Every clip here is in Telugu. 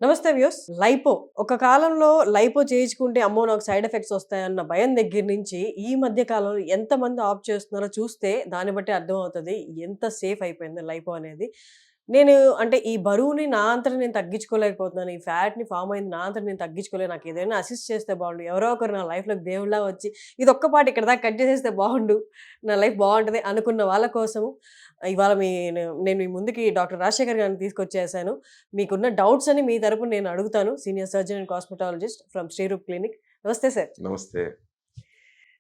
నమస్తే వ్యూస్. లైపో ఒక కాలంలో లైపో చేయించుకుంటే అమ్మో నాకు సైడ్ ఎఫెక్ట్స్ వస్తాయన్న భయం దగ్గర నుంచి ఈ మధ్య కాలంలో ఎంతమంది ఆప్ట్ చేస్తున్నారో చూస్తే దాన్ని బట్టి అర్థమవుతుంది ఎంత సేఫ్ అయిపోయింది లైపో అనేది. నేను అంటే ఈ బరువుని నా అంతట నేను తగ్గించుకోలేకపోతున్నాను. ఈ ఫ్యాట్‌ని ఫార్మ్ అయింది నా అంతట నేను తగ్గించుకోలేను. నాకు ఏదైనా అసిస్ట్ చేస్తే బాగుండు. ఎవరో ఒకరు నా లైఫ్‌లోకి దేవుడిలా వచ్చి ఇదొక్క పార్ట్ ఇక్కడి దాకా కట్ చేసేస్తే బాగుండు. నా లైఫ్ బాగుంటది అనుకున్న వాళ్ళ కోసము ఇవాళ నేను మీ ముందుకి డాక్టర్ రాజశేఖర్ గారిని తీసుకొచ్చేసాను. మీకున్న డౌట్స్ అని మీ తరపున నేను అడుగుతాను. Senior surgeon and cosmetologist from Shreeroop clinic. నమస్తే సార్. నమస్తే.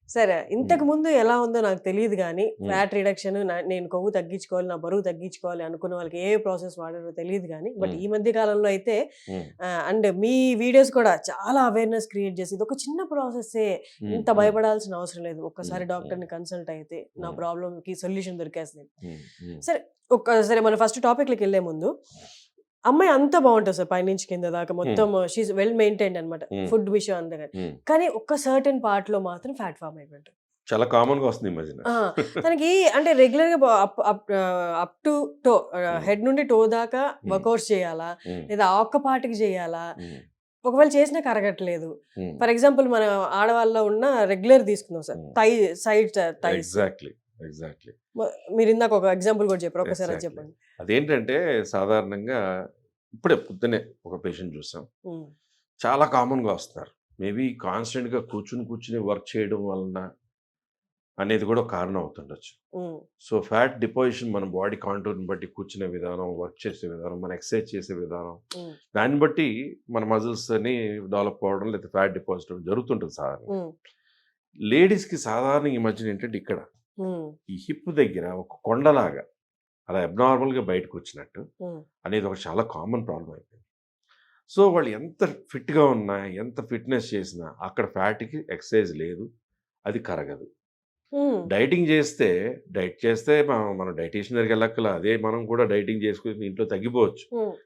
సార్ ఇంతకు ముందు ఎలా ఉందో నాకు తెలియదు గానీ ఫ్యాట్ రిడక్షన్ నేను కొవ్వు తగ్గించుకోవాలి, నా బరువు తగ్గించుకోవాలి అనుకున్న వాళ్ళకి ఏ ప్రాసెస్ వాడారో తెలియదు గానీ బట్ ఈ మధ్య కాలంలో అయితే అండ్ మీ వీడియోస్ కూడా చాలా అవేర్నెస్ క్రియేట్ చేసి ఇది ఒక చిన్న ప్రాసెస్సే, ఇంత భయపడాల్సిన అవసరం లేదు, ఒక్కసారి డాక్టర్ని కన్సల్ట్ అయితే నా ప్రాబ్లమ్ కి సొల్యూషన్ దొరికేస్తుంది. సరే మన ఫస్ట్ టాపిక్లకి వెళ్లే ముందు అమ్మాయి అంతా బాగుంటుంది సార్, పైనుంచి కింద దాకా మొత్తం షీఈ్ వెల్ మెయింటైన్డ్ అనమాట ఫుడ్ విషయం అంతా. కానీ ఒక్క సర్టెన్ పార్ట్ లో మాత్రం ఫ్యాట్ ఫామ్ అయిపోయింది. చాలా కామన్ గా వస్తుంది ఈ మధ్యన. తనకి అంటే రెగ్యులర్ గా అప్ టు టో హెడ్ నుండి టో దాకా వర్కౌట్స్ చేయాలా లేదా ఒక్క పార్ట్కి చేయాలా, ఒకవేళ చేసినా కరగట్లేదు. ఫర్ ఎగ్జాంపుల్ మన ఆడవాళ్ళలో ఉన్న రెగ్యులర్ తీసుకుందాం sir, thigh side thighs. Exactly మీరు ఇందాక ఒక ఎగ్జాంపుల్ కూడా చెప్పారు, ఒకసారి అది చెప్పండి. అదేంటంటే సాధారణంగా ఇప్పుడే పొద్దునే ఒక పేషెంట్ చూసాం, చాలా కామన్ గా వస్తున్నారు. మేబీ కాన్స్టెంట్ గా కూర్చుని వర్క్ చేయడం వలన అనేది కూడా కారణం అవుతుండొచ్చు. సో ఫ్యాట్ డిపాజిషన్ మన బాడీ కాంటూర్ని బట్టి, కూర్చునే విధానం, వర్క్ చేసే విధానం, మన ఎక్సర్సైజ్ చేసే విధానం, దాన్ని బట్టి మన మజిల్స్ అని డెవలప్ అవ్వడం లేదా ఫ్యాట్ డిపాజిట్ జరుగుతుంటుంది సాధారణ. లేడీస్ కి సాధారణ ఈ మధ్యన ఏంటంటే ఇక్కడ ఈ హిప్ దగ్గర ఒక కొండలాగా అలా అబ్నార్మల్ గా బయటకు వచ్చినట్టు అనేది ఒక చాలా కామన్ ప్రాబ్లం అయిపోయింది. సో వాళ్ళు ఎంత ఫిట్ గా ఉన్నా, ఎంత ఫిట్నెస్ చేసినా అక్కడ ఫ్యాట్కి ఎక్సర్సైజ్ లేదు, అది కరగదు. డైట్ చేస్తే మనం డైటీషియన్ దగ్గరికి వెళ్ళక్కల, అదే మనం కూడా డైటింగ్ చేసుకుని ఇంట్లో తగ్గిపోవచ్చు,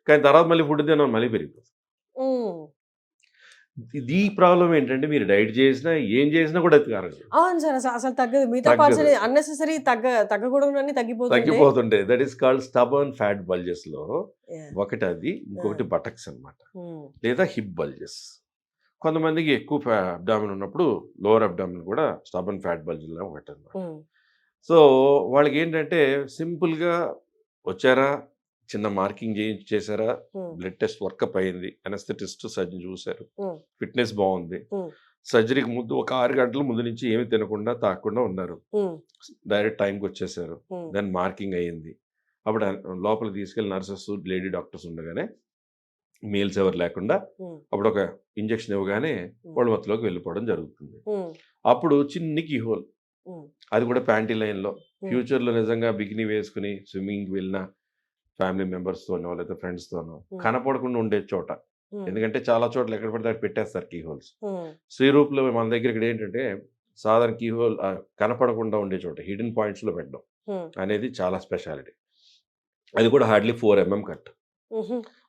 కానీ తర్వాత మళ్ళీ ఫుడ్ తినడం మళ్ళీ పెరిగిపోతుంది. ఈ ప్రాబ్లం ఏంటంటే మీరు డైట్ చేసినా ఏం చేసినా కూడా అది కరగదు. అవును సార్, అసలు తగ్గదు. మిగతా పార్ట్స్ అన్నెసెసరీ తగ్గకూడదు తగ్గిపోతుంటాయి. That is called stubborn fat bulges లో ఒకటి అది, ఇంకొకటి బటక్స్ అన్నమాట, లేదా హిప్ బల్జెస్. కొంతమందికి ఎక్కువ అబ్డామిన్ ఉన్నప్పుడు లోవర్ అబ్డామిన్ కూడా స్టబర్న్ ఫ్యాట్ బల్జ్ లో ఒకటి అన్నమాట. సో వాళ్ళకి ఏంటంటే సింపుల్ గా వచ్చారా, చిన్న మార్కింగ్ చేశారా, బ్లడ్ టెస్ట్ వర్కప్ అయింది, అనస్థెటిస్ట్ సర్జన్ చూశారు, ఫిట్నెస్ బాగుంది, సర్జరీకి ముందు ఒక 6 గంటల ముందు నుంచి ఏమి తినకుండా తాగకుండా ఉన్నారు, డైరెక్ట్ టైంకి వచ్చేసారు, దాని మార్కింగ్ అయ్యింది. అప్పుడు లోపల తీసుకెళ్లి నర్సెస్, లేడీ డాక్టర్స్ ఉండగానే, మీల్స్ ఎవరు లేకుండా అప్పుడు ఒక ఇంజక్షన్ ఇవ్వగానే వాళ్ళ మత్తులోకి వెళ్ళిపోవడం జరుగుతుంది. అప్పుడు చిన్ని కీహోల్, అది కూడా ప్యాంటీ లైన్లో. ఫ్యూచర్లో నిజంగా బికినీ వేసుకుని స్విమ్మింగ్కి వెళ్ళిన ఫ్యామిలీ మెంబర్స్తోనో లేదా ఫ్రెండ్స్తోనో కనపడకుండా ఉండే చోట, ఎందుకంటే చాలా చోట్ల ఎక్కడ పడితే అక్కడ పెట్టేస్తారు కీ హోల్స్. శ్రీరూప్లో మన దగ్గర ఇక్కడ ఏంటంటే సాధారణ కీ హోల్ కనపడకుండా ఉండే చోట హిడెన్ పాయింట్స్లో పెట్టడం అనేది చాలా స్పెషాలిటీ. అది కూడా హార్డ్లీ 4 mm కట్.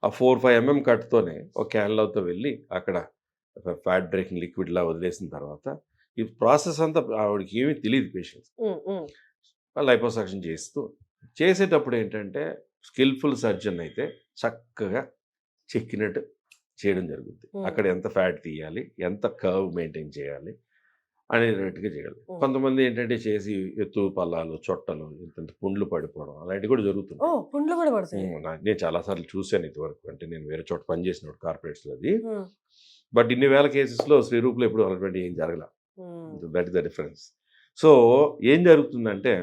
ఆ 4-5 mm కట్తోనే ఒక క్యాన్లతో వెళ్ళి అక్కడ ఫ్యాట్ బ్రేకింగ్ లిక్విడ్ లా వదిలేసిన తర్వాత ఈ ప్రాసెస్ అంతా ఆవిడకి ఏమీ తెలియదు పేషెంట్స్. లైపోసక్షన్ చేసేటప్పుడు ఏంటంటే స్కిల్ఫుల్ సర్జన్ అయితే చక్కగా చెక్కినట్టు చేయడం జరుగుతుంది. అక్కడ ఎంత ఫ్యాట్ తీయాలి, ఎంత కర్వ్ మెయింటైన్ చేయాలి అనేటట్టుగా చేయాలి. కొంతమంది ఏంటంటే చేసి ఎత్తు పల్లాలు, చొట్టలు, ఇంత పుండ్లు పడిపోవడం అలాంటివి కూడా జరుగుతుంది. నేను చాలాసార్లు చూశాను ఇదివరకు, అంటే నేను వేరే చోట పనిచేసినప్పుడు కార్పొరేట్స్లో అది. బట్ ఇన్ని వేల కేసెస్లో శ్రీరూప్లో ఎప్పుడు అలాంటి ఏం జరగల. That is the difference. So ఏం జరుగుతుందంటే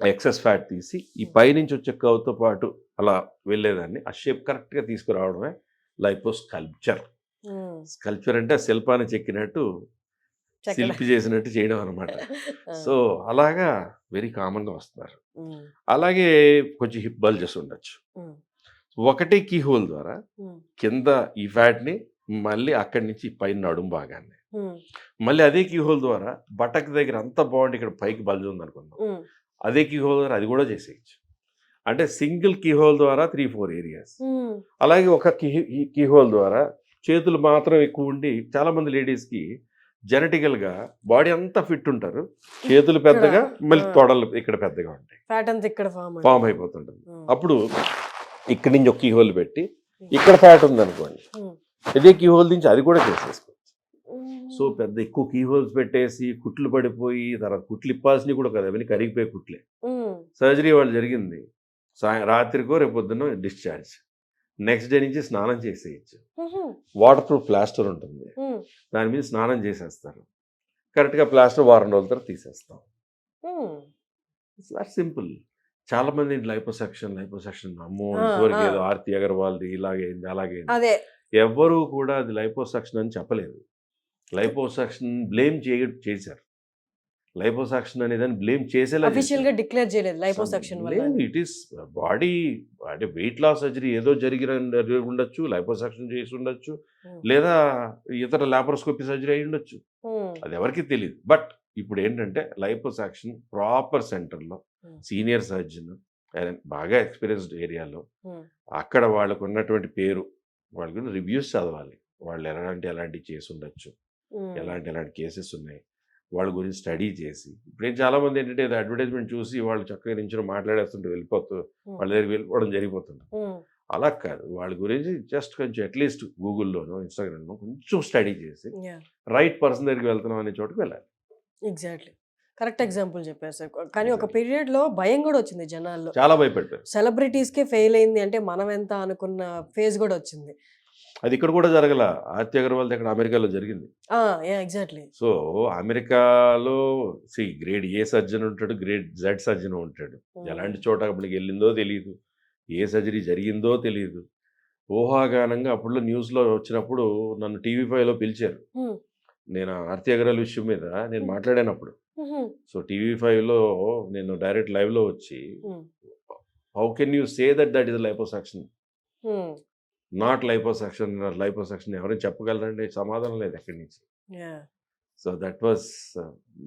ఎక్సెస్ ఫ్యాట్ తీసి ఈ పైనుంచి వచ్చే కర్వ్తో పాటు అలా వెళ్ళేదాన్ని ఆ షేప్ కరెక్ట్గా తీసుకురావడమే లైపోస్కల్ప్చర్. స్కల్ప్చర్ అంటే శిల్పాన్ని చెక్కినట్టు, శిల్పి చేసినట్టు చేయడం అనమాట. సో అలాగా వెరీ కామన్గా వస్తున్నారు. అలాగే కొంచెం హిప్ బల్జెస్ ఉండొచ్చు. ఒకటే కీ హోల్ ద్వారా కింద ఈ ఫ్యాట్ని మళ్ళీ అక్కడి నుంచి పైన నడుము భాగాన్ని, మళ్ళీ అదే కీ హోల్ ద్వారా బటక్ దగ్గర అంతా బాగుండి ఇక్కడ పైకి బల్జ్ ఉంది అనుకుందాం, అదే కీ హోల్ ద్వారా అది కూడా చేసేయచ్చు. అంటే సింగిల్ కీ హోల్ ద్వారా 3-4 ఏరియాస్. అలాగే ఒక కీ హోల్ ద్వారా చేతులు మాత్రం ఎక్కువ ఉండి, చాలా మంది లేడీస్కి జెనెటికల్ గా బాడీ అంతా ఫిట్ ఉంటారు, చేతులు పెద్దగా, మళ్ళీ తొడలు ఇక్కడ పెద్దగా ఉంటాయి, ఫామ్ అయిపోతుంటుంది. అప్పుడు ఇక్కడి నుంచి ఒక కీ హోల్ పెట్టి ఇక్కడ ఫ్యాట్ ఉందనుకోండి, ఇదే కీ హోల్ నుంచి అది కూడా చేసేసుకోవచ్చు. సో పెద్ద ఎక్కువ కీ హోల్స్ పెట్టేసి కుట్లు పడిపోయి తర్వాత కుట్లు ఇప్పాల్సినవి కూడా కదా, అవన్నీ కరిగిపోయే కుట్లే. సర్జరీ వాళ్ళు జరిగింది, రాత్రికో రేపు పొద్దున్న డిశ్చార్జ్, నెక్స్ట్ డే నుంచి స్నానం చేసేయచ్చు. వాటర్ ప్రూఫ్ ప్లాస్టర్ ఉంటుంది, దాని మీద స్నానం చేసేస్తారు, కరెక్ట్గా ప్లాస్టర్ వారం రోజుల తర్వాత తీసేస్తాం. It's simple. చాలా మంది లైపోసెక్షన్ అమ్మో ఇంతవరకు ఏదో ఆర్తి అగర్వాల్ది ఇలాగైంది అలాగైంది, ఎవ్వరూ కూడా అది లైపోసెక్షన్ అని చెప్పలేదు. లైపోసెక్షన్ బ్లేమ్ చేశారు. లైపోసెక్షన్ అనేదాన్ని బ్లేమ్ చేసేలా డిక్లేర్ చేయలేదు లైపోసెక్షన్ వల్ల. ఇట్ ఈస్ బాడీ అంటే వెయిట్ లాస్ సర్జరీ ఏదో జరిగి ఉండొచ్చు, లైపోసెక్షన్ చేసి ఉండొచ్చు, లేదా ఇతర లాప్రోస్కోపీ సర్జరీ అయి ఉండొచ్చు, అది ఎవరికి తెలియదు. బట్ ఇప్పుడు ఏంటంటే లైపోసెక్షన్ ప్రాపర్ సెంటర్లో సీనియర్ సర్జన్ బాగా ఎక్స్పీరియన్స్డ్ ఏరియాలో అక్కడ వాళ్ళకు ఉన్నటువంటి పేరు, వాళ్ళకి రివ్యూస్ చదవాలి, వాళ్ళు ఎలాంటివి చేసి ఉండొచ్చు, ఎలాంటి కేసెస్ ఉన్నాయి వాళ్ళ గురించి స్టడీ చేసి. ఇప్పుడు చాలా మంది ఏంటంటే అడ్వర్టైజ్మెంట్ చూసి వాళ్ళు చక్కగా నుంచి మాట్లాడేస్తుంటే వాళ్ళ దగ్గరికి వెళ్ళిపోవడం జరిగిపోతుంది. అలా కాదు, వాళ్ళ గురించి జస్ట్ కొంచెం అట్లీస్ట్ గూగుల్లోనో ఇన్స్టాగ్రామ్లో కొంచెం స్టడీ చేసి రైట్ పర్సన్ దగ్గరికి వెళ్తున్నాం అనే చోటుకు వెళ్ళాలి. ఎగ్జాక్ట్లీ, కరెక్ట్ ఎగ్జాంపుల్ చెప్పారు సార్. కానీ ఒక పీరియడ్ లో భయం కూడా వచ్చింది జనాల్లో, చాలా భయపడ్డారు. సెలబ్రిటీస్ కే ఫెయిల్ అయింది అంటే మనం ఎంత అనుకున్న ఫేజ్ కూడా వచ్చింది. అది ఇక్కడ కూడా జరగల, ఆర్తి అగర్వాల్ ఇక్కడ అమెరికాలో జరిగింది. ఎగ్జాక్ట్లీ. సో అమెరికాలో గ్రేడ్ ఏ సర్జన్ ఉంటాడు, గ్రేడ్ జెడ్ సర్జన్ ఉంటాడు. ఎలాంటి చోట అప్పటికి వెళ్ళిందో తెలియదు, ఏ సర్జరీ జరిగిందో తెలియదు. ఊహాగానంగా అప్పుడు న్యూస్లో వచ్చినప్పుడు నన్ను TV5లో పిలిచారు. నేను ఆర్తి అగర్వాల్ విషయం మీద నేను మాట్లాడానప్పుడు. సో TV5లో నేను డైరెక్ట్ లైవ్లో వచ్చి, how can you say that is liposuction, not liposuction ఎవరైనా చెప్పగలరండి? సమాధానం లేదు ఎక్కడి నుంచి. So that was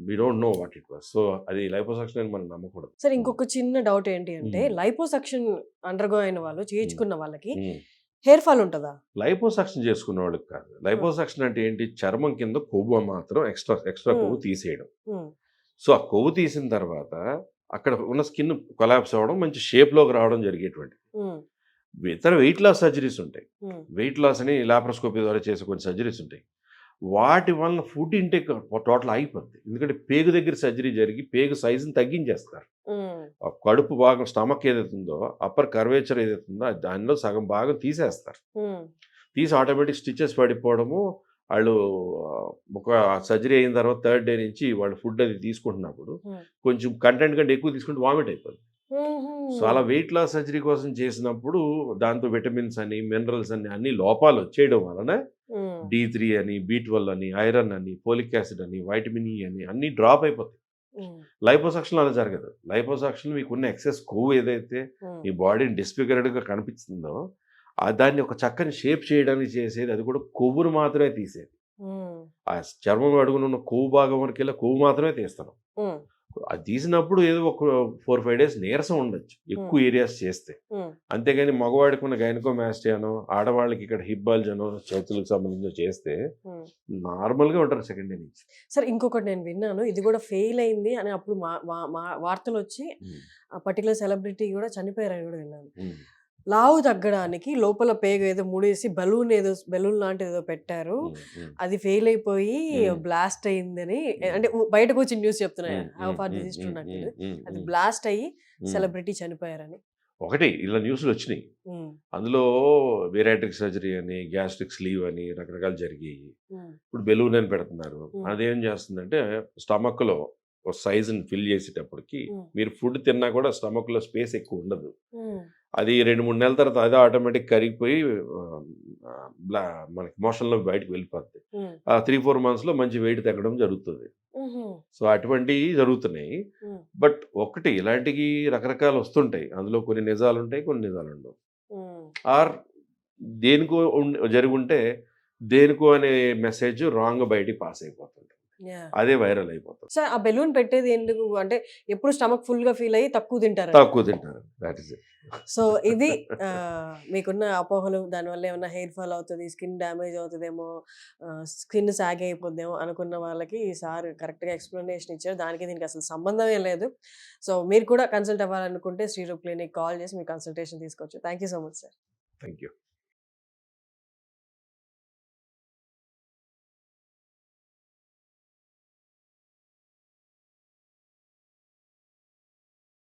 we don't know what it was. So అది లైపోసెక్షన్ అని మనం నమ్మకూడదు. సార్ ఇంకొక చిన్న డౌట్ ఏంటి అంటే, లైపోసెక్షన్ అండర్గో అయిన వాళ్ళు, చేయించుకున్న వాళ్ళకి హెయిర్ ఫాల్ ఉంటుందా? లైపోసెక్షన్ చేసుకున్న వాళ్ళకి కాదు. లైపోసెక్షన్ అంటే ఏంటి, చర్మం కింద కొవ్వు మాత్రం ఎక్స్ట్రా కొవ్వు తీసేయడం. సో ఆ కొవ్వు తీసిన తర్వాత అక్కడ ఉన్న స్కిన్ కొలాప్స్ అవ్వడం, మంచి షేప్లోకి రావడం జరిగేటువంటి. ఇతర వెయిట్ లాస్ సర్జరీస్ ఉంటాయి, వెయిట్ లాస్ అని లాప్రోస్కోపీ ద్వారా చేసే కొన్ని సర్జరీస్ ఉంటాయి. వాటి వలన ఫుడ్ ఇంటేక్ టోటల్ అయిపోద్ది. ఎందుకంటే పేగు దగ్గర సర్జరీ జరిగి పేగు సైజుని తగ్గించేస్తారు. కడుపు భాగం స్టమక్ ఏదైతుందో, అప్పర్ కర్వేచర్ ఏదైతుందో దానిలో సగం భాగం తీసేస్తారు. తీసి ఆటోమేటిక్ స్టిచెస్ పడిపోవడము, వాళ్ళు ఒక సర్జరీ అయిన తర్వాత 3rd డే నుంచి వాళ్ళు ఫుడ్ అది తీసుకుంటున్నప్పుడు కొంచెం కంటెంట్ కంటే ఎక్కువ తీసుకుంటే వామిట్ అయిపోతుంది. సో అలా వెయిట్ లాస్ సర్జరీ కోసం చేసినప్పుడు దాంతో విటమిన్స్ అని మినరల్స్ అని అన్ని లోపాలు వచ్చేయడం వలన D3 అని, B12 అని, ఐరన్ అని, ఫోలిక్ యాసిడ్ అని, వైటమిన్ E అని అన్ని డ్రాప్ అయిపోతాయి. లైపోసెక్షన్ అలా జరగదు. లైపోసెక్షన్ మీకున్న ఎక్సెస్ కొవ్వు ఏదైతే మీ బాడీని డిస్ఫిగర్డ్గా కనిపిస్తుందో దాన్ని ఒక చక్కని షేప్ చేయడానికి చేసేది, అది కూడా కొవ్వును మాత్రమే తీసేది. ఆ చర్మం అడుగునున్న కొవ్వు భాగం వరకు వెళ్ళి కొవ్వు మాత్రమే తీస్తాను. అది తీసినప్పుడు ఏదో ఒక 4-5 days నీరసం ఉండొచ్చు ఎక్కువ ఏరియాస్ చేస్తే. అంతేగాని మగవాడికి ఉన్న గైనకోమాస్టియానో, ఆడవాళ్ళకి ఇక్కడ హిప్ బల్జ్ అనో, చేతులకు సంబంధించి చేస్తే నార్మల్గా ఉంటారు 2nd day నుంచి. సార్ ఇంకొకటి నేను విన్నాను, ఇది కూడా ఫెయిల్ అయింది అని అప్పుడు వార్తలు వచ్చి ఆ పర్టికులర్ సెలబ్రిటీ కూడా చనిపోయారని కూడా విన్నాను. లావు తగ్గడానికి లోపల పేగు ఏదో ముడేసి బెలూన్ లాంటిది ఏదో పెట్టారు, అది ఫెయిల్ అయిపోయి బ్లాస్ట్ అయిందని అంటే బయటకు వచ్చి న్యూస్ చెప్తున్నాయి. అది బ్లాస్ట్ అయ్యి సెలబ్రిటీ చనిపోయారని ఒకటి ఇలా న్యూస్లు వచ్చినాయి. అందులో బేరాట్రిక్ సర్జరీ అని, గ్యాస్ట్రిక్ స్లీవ్ అని రకరకాలు జరిగాయి. ఇప్పుడు బెలూన్ అని పెడుతున్నారు. అదేం చేస్తుందంటే స్టమక్లో ఒక సైజుని ఫిల్ చేసేటప్పటికి మీరు ఫుడ్ తిన్నా కూడా స్టమక్లో స్పేస్ ఎక్కువ ఉండదు. అది 2-3 నెలల తర్వాత అదే ఆటోమేటిక్ కరిగిపోయి మనకి మోషన్లో బయటకు వెళ్ళిపోద్ది. ఆ 3-4 monthsలో మంచి వెయిట్ తగ్గడం జరుగుతుంది. సో అటువంటివి జరుగుతున్నాయి. బట్ ఒకటి ఇలాంటివి రకరకాలు వస్తుంటాయి, అందులో కొన్ని నిజాలు ఉంటాయి, కొన్ని నిజాలు ఉండవు. ఆర్ దేనికో జరుగుంటే దేనికో అనే మెసేజ్ రాంగ్ బయటికి పాస్ అయిపోతుంది, అదే వైరల్ అయిపోతుంది. సార్ ఆ బెలూన్ పెట్టేది ఎందుకు అంటే, ఎప్పుడు స్టమక్ ఫుల్ గా ఫీల్ అయ్యి తక్కువ తింటారు. That is it. సో ఇది మీకున్న అపోహలు, దానివల్ల ఏమైనా హెయిర్ ఫాల్ అవుతుంది, స్కిన్ డ్యామేజ్ అవుతుందేమో, స్కిన్ సాగ్ అయిపోద్దేమో అనుకున్న వాళ్ళకి సార్ కరెక్ట్గా ఎక్స్ప్లెనేషన్ ఇచ్చారు. దానికి దీనికి అసలు సంబంధమే లేదు. సో మీరు కూడా కన్సల్ట్ అవ్వాలనుకుంటే శ్రీరూప్ క్లినిక్ కాల్ చేసి మీ కన్సల్టేషన్ తీసుకోవచ్చు. Thank you so much sir. Thank you.